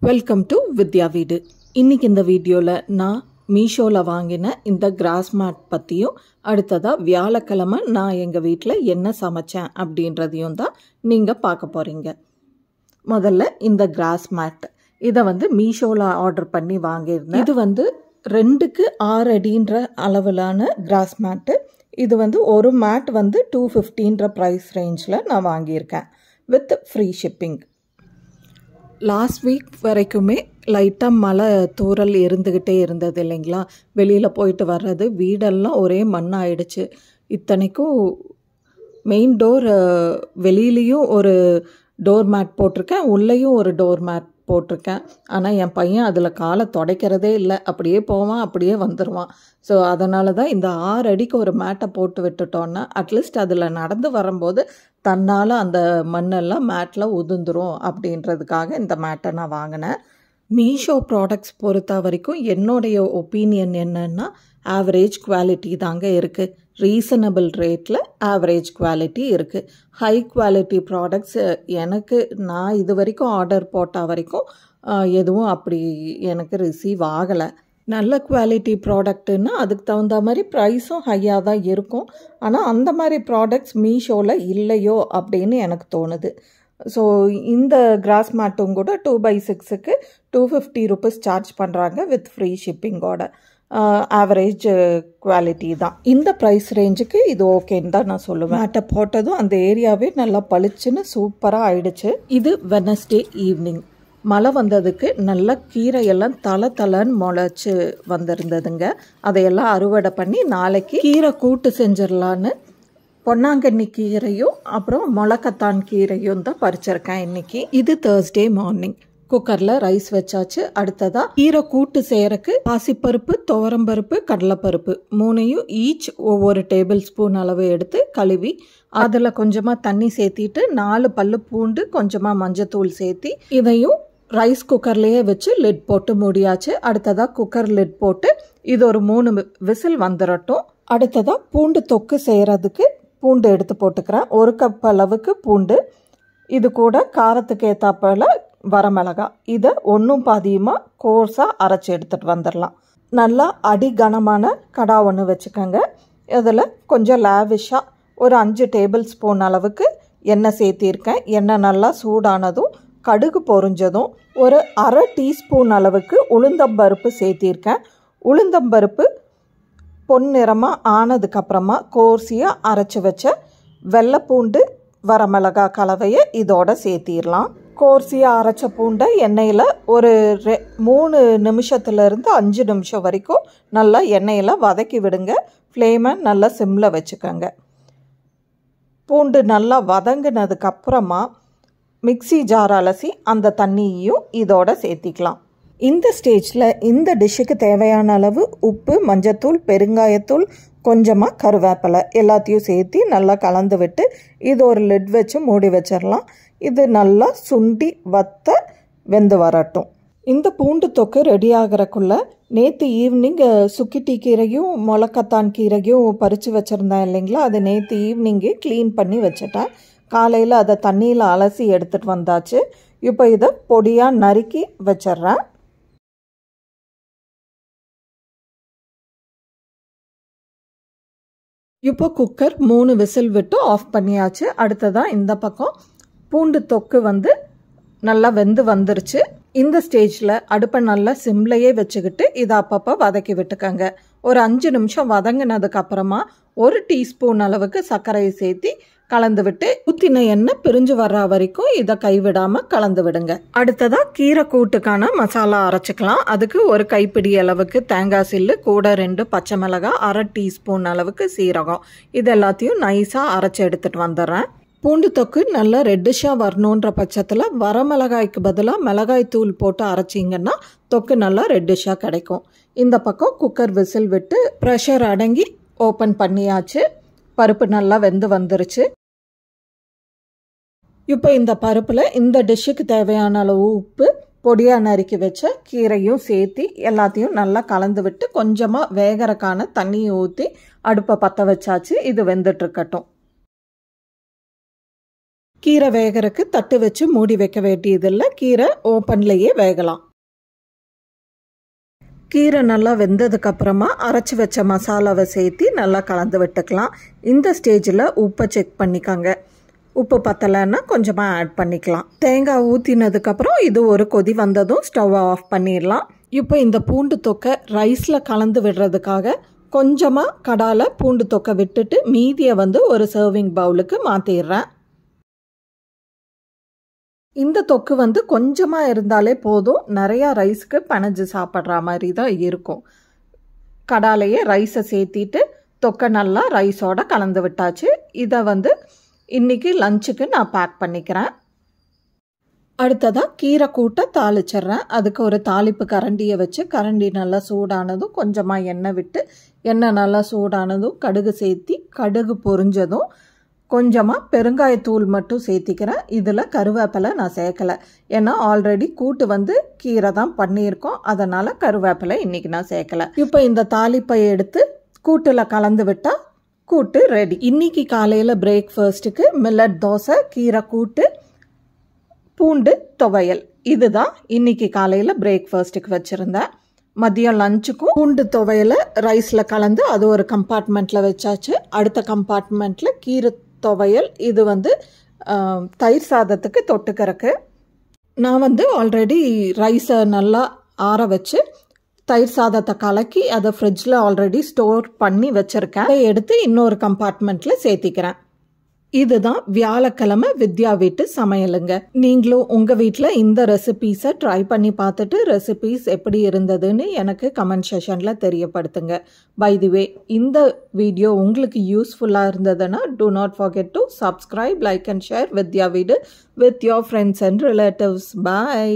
Welcome to வித்யா வீடு. இன்றைக்கி இந்த வீடியோவில் நான் மீஷோவில் வாங்கின இந்த கிராஸ் மேட் பற்றியும் அடுத்ததாக வியாழக்கிழமை நான் எங்கள் வீட்டில் என்ன சமைச்சேன் அப்படின்றதையும் தான் நீங்கள் பார்க்க போகிறீங்க. முதல்ல இந்த கிராஸ் மேட் இதை மீஷோவில் ஆர்டர் பண்ணி வாங்கியிருந்தேன். இது 2க்கு 6 அடின்ற அளவிலான கிராஸ் மேட்டு. இது ஒரு மேட் 250ன்ற ப்ரைஸ் ரேஞ்சில் நான் வாங்கியிருக்கேன் with free shipping. Last week வரைக்குமே லைட்டாக மழை தூறல் இருந்துக்கிட்டே இருந்தது இல்லைங்களா. வெளியில் போயிட்டு வர்றது வீடெல்லாம் ஒரே மண்ணாயிடுச்சு. இத்தனைக்கும் மெயின் டோர் வெளியிலையும் ஒரு டோர் மேட் போட்டிருக்கேன், உள்ளேயும் ஒரு டோர் மேட் போட்டிருக்கேன். ஆனால் என் பையன் அதில் காலை துடைக்கிறதே இல்லை, அப்படியே போவான் அப்படியே வந்துடுவான். ஸோ அதனால தான் இந்த 6 அடிக்கு ஒரு மேட்டை போட்டு விட்டுட்டோன்னா அட்லீஸ்ட் அதில் நடந்து வரும்போது தன்னால் அந்த மண்ணெல்லாம் மேட்டில் உதிர்ந்துடும் அப்படின்றதுக்காக இந்த மேட்டை நான் வாங்கினேன். மீஷோ ப்ராடக்ட்ஸ் பொறுத்த வரைக்கும் என்னுடைய ஒப்பீனியன் என்னென்னா ஆவரேஜ் குவாலிட்டி தாங்க இருக்குது. ரீசனபிள் ரேட்டில் ஆவரேஜ் குவாலிட்டி இருக்குது. ஹை குவாலிட்டி ப்ராடக்ட்ஸ் நான் இது வரைக்கும் ஆர்டர் போட்ட வரைக்கும் எதுவும் அப்படி எனக்கு ரிசீவ் ஆகலை. நல்ல குவாலிட்டி ப்ராடக்ட்டுன்னா அதுக்கு தகுந்த மாதிரி ப்ரைஸும் ஹையாக தான் இருக்கும். ஆனால் அந்த மாதிரி ப்ராடக்ட்ஸ் மீஷோவில் இல்லையோ அப்படின்னு எனக்கு தோணுது. ஸோ இந்த கிராஸ் மேட்டும் கூட 2x6க்கு 250 rupees சார்ஜ் பண்ணுறாங்க வித் ஃப்ரீ ஷிப்பிங்கோட. ஆவரேஜ் குவாலிட்டி தான். இந்த ப்ரைஸ் ரேஞ்சுக்கு இது ஓகேன்னு தான் நான் சொல்லுவேன். மேட்டை போட்டதும் அந்த ஏரியாவே நல்லா பளிச்சுன்னு சூப்பராக ஆயிடுச்சு. இது வெனஸ்டே ஈவினிங். மழை வந்ததுக்கு நல்ல கீரையெல்லாம் தளன்னு முளைச்சி வந்திருந்ததுங்க. அதையெல்லாம் அறுவடை பண்ணி நாளைக்கு கீரை கூட்டு செஞ்சிடலான்னு பொன்னாங்கண்ணி கீரையும் அப்புறம் முளக்கத்தான் கீரையும் தான் பறிச்சிருக்கேன் இன்னைக்கு. இது Thursday மார்னிங். குக்கரில் ரைஸ் வச்சாச்சு. அடுத்ததாக கீரை கூட்டு செய்யறதுக்கு பாசிப்பருப்பு, துவரம்பருப்பு, கடலைப்பருப்பு 3யும் ஈச் ஒவ்வொரு டேபிள் ஸ்பூன் அளவு எடுத்து கழுவி அதில் கொஞ்சமாக தண்ணி சேர்த்திட்டு 4 பல்லு பூண்டு, கொஞ்சமாக மஞ்சத்தூள் சேர்த்தி இதையும் ரைஸ் குக்கர்லேயே வச்சு லிட் போட்டு மூடியாச்சு. அடுத்ததாக குக்கர் லிட் போட்டு இது ஒரு 3 விசில் வந்துடட்டும். அடுத்ததாக பூண்டு தொக்கு செய்கிறதுக்கு பூண்டு எடுத்து போட்டுக்கிறேன். 1 கப் அளவுக்கு பூண்டு. இது கூட காரத்துக்கு ஏற்றாப்பில் வரமிளகா. இதை ஒன்றும் பாதியுமாக கோர்ஸாக அரைச்சி எடுத்துகிட்டு வந்துடலாம். நல்லா அடி கனமான கடா ஒன்று வச்சுக்கோங்க. இதில் கொஞ்சம் லேவிஷாக ஒரு 5 டேபிள் ஸ்பூன் அளவுக்கு எண்ணெய் சேர்த்திருக்கேன். எண்ணெய் நல்லா சூடானதும் கடுகு பொரிஞ்சதும் ஒரு 1/2 டீஸ்பூன் அளவுக்கு உளுந்தம்பருப்பு சேர்த்திருக்கேன். உளுந்தம்பருப்பு பொன்னிறமாக ஆனதுக்கப்புறமா கோர்ஸியாக அரைச்சி வச்ச வெள்ளைப்பூண்டு, வரமிளகா கலவையை இதோட சேர்த்திடலாம். கோர்ஸியாக அரைச்ச பூண்டை எண்ணெயில் ஒரு 3 நிமிஷத்துலேருந்து 5 நிமிஷம் வரைக்கும் நல்லா எண்ணெயில் வதக்கி விடுங்க. ஃப்ளேமை நல்லா சிம்மில் வச்சுக்கோங்க. பூண்டு நல்லா வதங்கினதுக்கப்புறமா மிக்ஸி ஜார் அலசி அந்த தண்ணியையும் இதோட சேர்த்திக்கலாம். இந்த ஸ்டேஜில் இந்த டிஷ்ஷுக்கு தேவையான அளவு உப்பு, மஞ்சத்தூள், பெருங்காயத்தூள், கொஞ்சமாக கருவேப்பிலை எல்லாத்தையும் சேர்த்து நல்லா கலந்து விட்டு இது ஒரு லிட் வச்சு மூடி வச்சிடலாம். இது நல்லா சுண்டி வெந்து வரட்டும். இந்த பூண்டு தொக்கு ரெடி ஆகிறக்குள்ள நேற்று ஈவினிங் சுக்கிட்டி கீரையும் முளக்கத்தான் கீரையும் பறித்து வச்சுருந்தேன் இல்லைங்களா. அது நேற்று ஈவினிங்கே க்ளீன் பண்ணி வச்சுட்டேன். காலையில் அதை தண்ணியில் அலசி எடுத்துகிட்டு வந்தாச்சு. இப்போ இதை பொடியாக நறுக்கி வச்சிட்றேன். இப்போ குக்கர் 3 விசில் விட்டு ஆஃப் பண்ணியாச்சு. அடுத்ததாக இந்த பக்கம் பூண்டு தொக்கு நல்லா வெந்து வந்துருச்சு. இந்த ஸ்டேஜில் அடுப்பை நல்லா சிம்லையே வச்சுக்கிட்டு இதை அப்பப்போ வதக்கி விட்டுக்கோங்க. ஒரு 5 நிமிஷம் வதங்கினதுக்கப்புறமா 1 டீஸ்பூன் அளவுக்கு சர்க்கரையை சேர்த்தி கலந்து விட்டு ஊற்றின எண்ணெய் பிரிஞ்சு வர்ற வரைக்கும் இதை கைவிடாமல் கலந்து விடுங்க. அடுத்ததாக கீரை கூட்டுக்கான மசாலா அரைச்சிக்கலாம். அதுக்கு ஒரு கைப்பிடி அளவுக்கு தேங்காய் சில்லு, கூட 2 பச்சை மிளகாய், 1/2 டீஸ்பூன் அளவுக்கு சீரகம், இது எல்லாத்தையும் நைஸாக அரைச்சி எடுத்துகிட்டு வந்துடுறேன். பூண்டு தொக்கு நல்லா ரெட்டிஷாக வரணுன்ற பட்சத்தில் வரமிளகாய்க்கு பதிலாக மிளகாய் தூள் போட்டு அரைச்சிங்கன்னா தொக்கு நல்லா ரெட்டிஷாக கிடைக்கும். இந்த பக்கம் குக்கர் விசில் விட்டு ப்ரெஷர் அடங்கி ஓப்பன் பண்ணியாச்சு. பருப்பு நல்லா வெந்து வந்துருச்சு. இப்போ இந்த பருப்பில் இந்த டிஷ்ஷுக்கு தேவையான அளவு உப்பு, பொடியாக நறுக்கி வச்ச கீரையும் சேர்த்தி எல்லாத்தையும் நல்லா கலந்து விட்டு கொஞ்சமாக வேகறக்கான தண்ணியை ஊற்றி அடுப்பை பற்ற வச்சாச்சு. இது வெந்துட்டுருக்கட்டும். கீரை வேகறதுக்கு தட்டு வச்சு மூடி வைக்க வேண்டியதில்லை, கீரை ஓப்பன்லேயே வேகலாம். கீரை நல்லா வெந்ததுக்கப்புறமா அரைச்சி வச்ச மசாலாவை சேர்த்து நல்லா கலந்து விட்டுக்கலாம். இந்த ஸ்டேஜில் உப்பை செக் பண்ணிக்கோங்க. உப்பு பத்தலைன்னா கொஞ்சமாக ஆட் பண்ணிக்கலாம். தேங்காய் ஊற்றினதுக்கப்புறம் இது ஒரு கொதி வந்ததும் ஸ்டவ்வை ஆஃப் பண்ணிடலாம். இப்போ இந்த பூண்டு தொக்கை ரைஸில் கலந்து விடுறதுக்காக கொஞ்சமாக கடாயில் பூண்டு தொக்கை விட்டுட்டு மீதியை ஒரு சர்விங் பவுலுக்கு மாற்றிடுறேன். இந்த தொக்கு கொஞ்சமாக இருந்தாலே போதும், நிறையா ரைஸ்க்கு பனஞ்சு சாப்பிட்ற மாதிரி தான் இருக்கும். கடாலையே ரைஸை சேர்த்திட்டு தொக்கை நல்லா ரைஸோட கலந்து விட்டாச்சு. இதை இன்றைக்கி லஞ்சுக்கு நான் பேக் பண்ணிக்கிறேன். அடுத்ததாக கீரை கூட்டை தாளிச்சிட்றேன். அதுக்கு ஒரு தாளிப்பு கரண்டியை வச்சு கரண்டி நல்லா சூடானதும் கொஞ்சமாக எண்ணெய் விட்டு எண்ணெய் நல்லா சூடானதும் கடுகு சேர்த்தி கடுகு பொரிஞ்சதும் கொஞ்சமாக பெருங்காயத்தூள் மட்டும் சேர்த்திக்கிறேன். இதில் கருவேப்பிலை நான் சேர்க்கலை, ஏன்னா ஆல்ரெடி கூட்டு கீரை தான் பண்ணியிருக்கோம், அதனால் கருவேப்பிலை இன்றைக்கி நான் சேர்க்கலை. இப்போ இந்த தாளிப்பை எடுத்து கூட்டில் கலந்து விட்டால் கூட்டு ரெடி. இன்றைக்கி காலையில் பிரேக்ஃபாஸ்ட்டுக்கு மில்லட் தோசை, கீரை கூட்டு, பூண்டு துவையல், இதுதான் இன்றைக்கி காலையில் பிரேக்ஃபாஸ்ட்டுக்கு வச்சுருந்தேன். மதியம் லஞ்சுக்கும் பூண்டு துவையலை ரைஸில் கலந்து அது ஒரு கம்பார்ட்மெண்ட்டில் வச்சாச்சு. அடுத்த கம்பார்ட்மெண்ட்டில் கீரை துவையல், இது தயிர் சாதத்துக்கு தொட்டுக்கிறக்கு. நான் ஆல்ரெடி ரைஸை நல்லா ஆற வச்சு தயிர் சாதத்தை கலக்கி அதை ஃப்ரிட்ஜில் ஆல்ரெடி ஸ்டோர் பண்ணி வச்சுருக்கேன். அதை எடுத்து இன்னொரு கம்பார்ட்மெண்ட்டில் சேர்த்திக்கிறேன். இதுதான் வியாழக்கிழமை வித்யா வீட்டு சமையலுங்க. நீங்களும் உங்கள் வீட்டில் இந்த ரெசிபீஸை ட்ரை பண்ணி பார்த்துட்டு ரெசிபீஸ் எப்படி இருந்ததுன்னு எனக்கு கமெண்ட் செஷனில் தெரியப்படுத்துங்க. பை தி வே, இந்த வீடியோ உங்களுக்கு யூஸ்ஃபுல்லாக இருந்ததுன்னா do not forget to subscribe, like and share வித்யா வீடு with your friends and relatives. Bye.